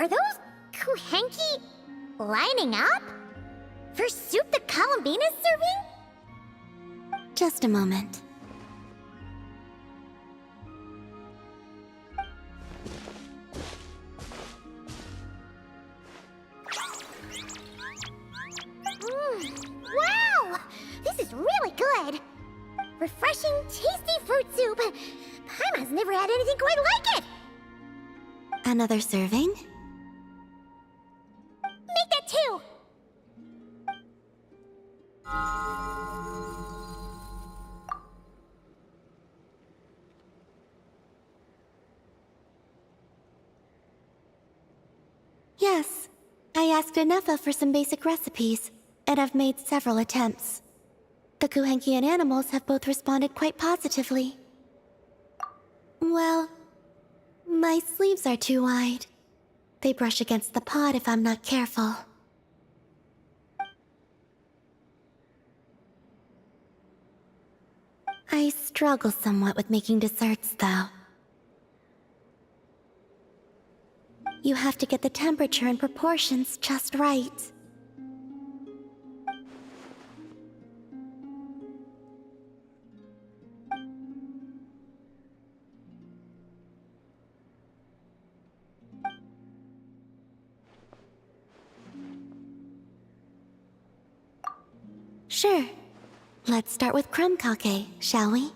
Are those Kuhenki lining up? For soup the Columbina's serving? Just a moment. Wow! This is really good! Refreshing, tasty fruit soup. Paimon's never had anything quite like it! Another serving? Make that two! Yes. I asked Anefa for some basic recipes, and I've made several attempts. The Kuhenkian animals have both responded quite positively. Well, my sleeves are too wide. They brush against the pot if I'm not careful. I struggle somewhat with making desserts, though. You have to get the temperature and proportions just right. Sure. Let's start with Chromkake, shall we?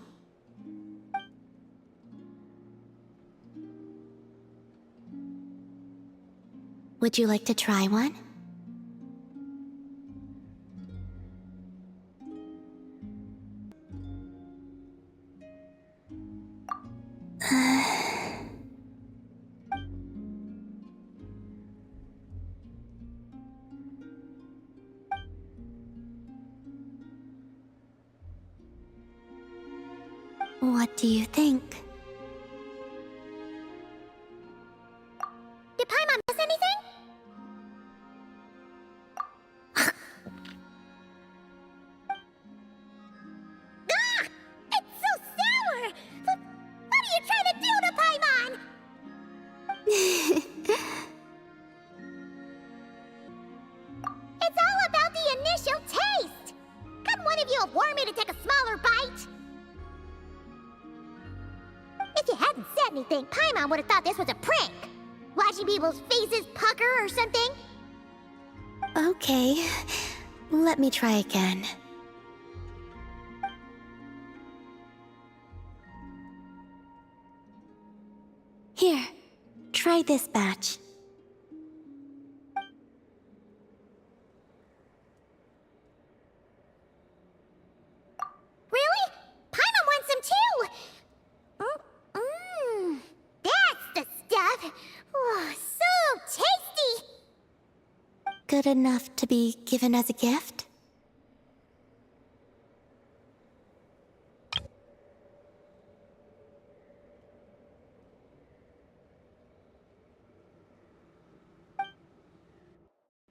Would you like to try one? What do you think? Did Paimon miss anything? Ah! It's so sour! What are you trying to do to Paimon? It's all about the initial taste! Couldn't one of you have warned me to take a smaller bite? If you hadn't said anything, Paimon would have thought this was a prank. Watching people's faces pucker or something. Okay, let me try again. Here, try this batch. Really? Paimon wants some too! That's the stuff! Oh, so tasty! Good enough to be given as a gift?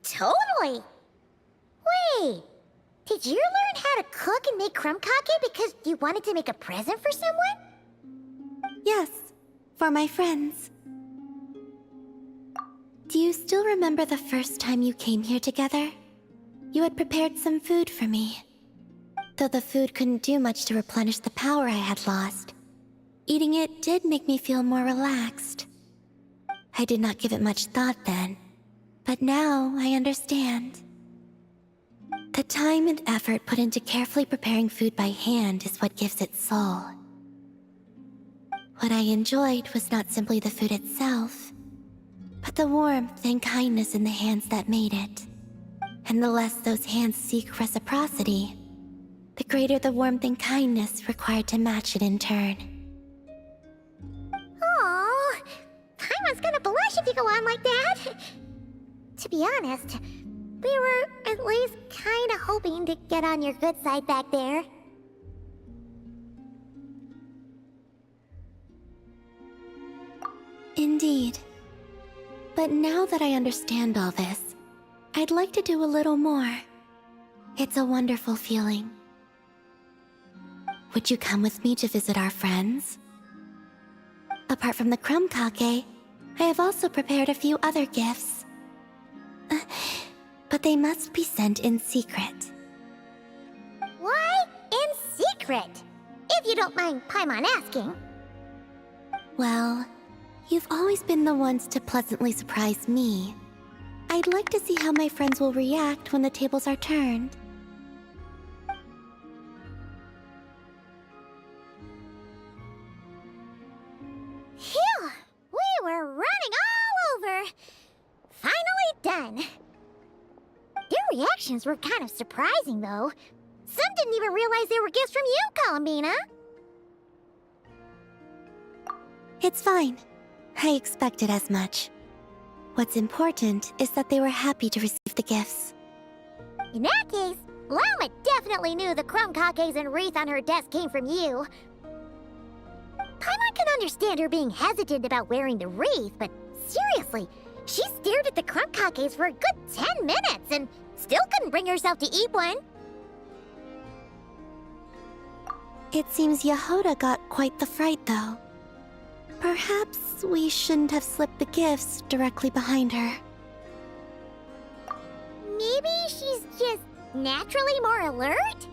Totally! Wait, did you learn how to cook and make Chromkake because you wanted to make a present for someone? Yes, for my friends. Do you still remember the first time you came here together? You had prepared some food for me. Though the food couldn't do much to replenish the power I had lost, eating it did make me feel more relaxed. I did not give it much thought then, but now I understand. The time and effort put into carefully preparing food by hand is what gives it soul. What I enjoyed was not simply the food itself, but the warmth and kindness in the hands that made it. And the less those hands seek reciprocity, the greater the warmth and kindness required to match it in turn. Aww, Paimon's gonna blush if you go on like that. To be honest, we were at least kinda hoping to get on your good side back there. Indeed. But now that I understand all this, I'd like to do a little more. It's a wonderful feeling. Would you come with me to visit our friends? Apart from the Chromkake, I have also prepared a few other gifts. But they must be sent in secret. Why in secret? If you don't mind Paimon asking. Well, you've always been the ones to pleasantly surprise me. I'd like to see how my friends will react when the tables are turned. Phew! We were running all over! Finally done! Their reactions were kind of surprising, though. Some didn't even realize they were gifts from you, Columbina! It's fine. I expected as much. What's important is that they were happy to receive the gifts. In that case, Llama definitely knew the Chromcakes and wreath on her desk came from you. Paimon can understand her being hesitant about wearing the wreath, but seriously, she stared at the Chromcakes for a good 10 minutes and still couldn't bring herself to eat one. It seems Yehoda got quite the fright, though. Perhaps we shouldn't have slipped the gifts directly behind her. Maybe she's just naturally more alert?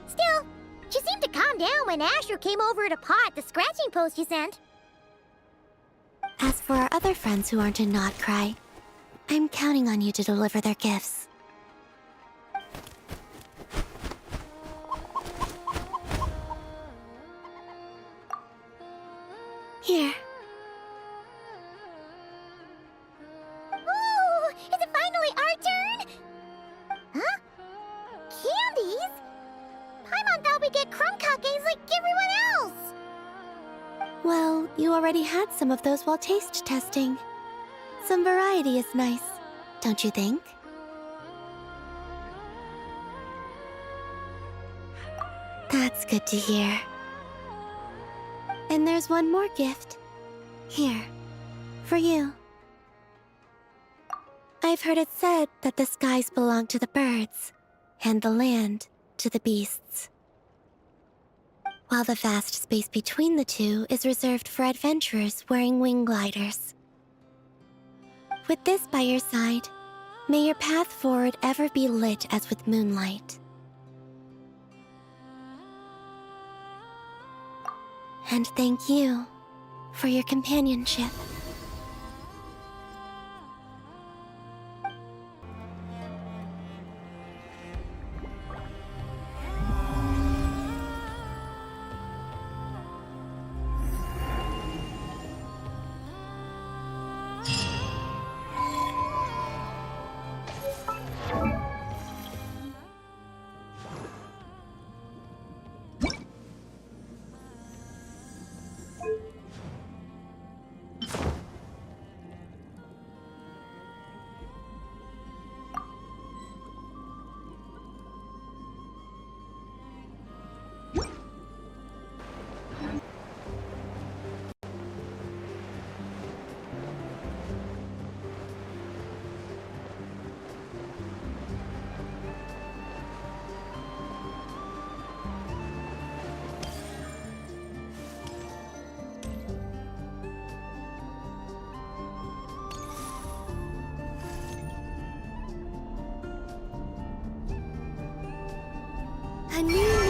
Still, she seemed to calm down when Astro came over to paw at the scratching post you sent. As for our other friends who aren't in Notcry, I'm counting on you to deliver their gifts. Here. Ooh, is it finally our turn? Huh? Candies? Paimon thought we'd get Chromcakes like everyone else. Well, you already had some of those while taste testing. Some variety is nice, don't you think? That's good to hear. And there's one more gift. Here, for you. I've heard it said that the skies belong to the birds, and the land to the beasts, while the vast space between the two is reserved for adventurers wearing wing gliders. With this by your side, may your path forward ever be lit as with moonlight. And thank you for your companionship. A new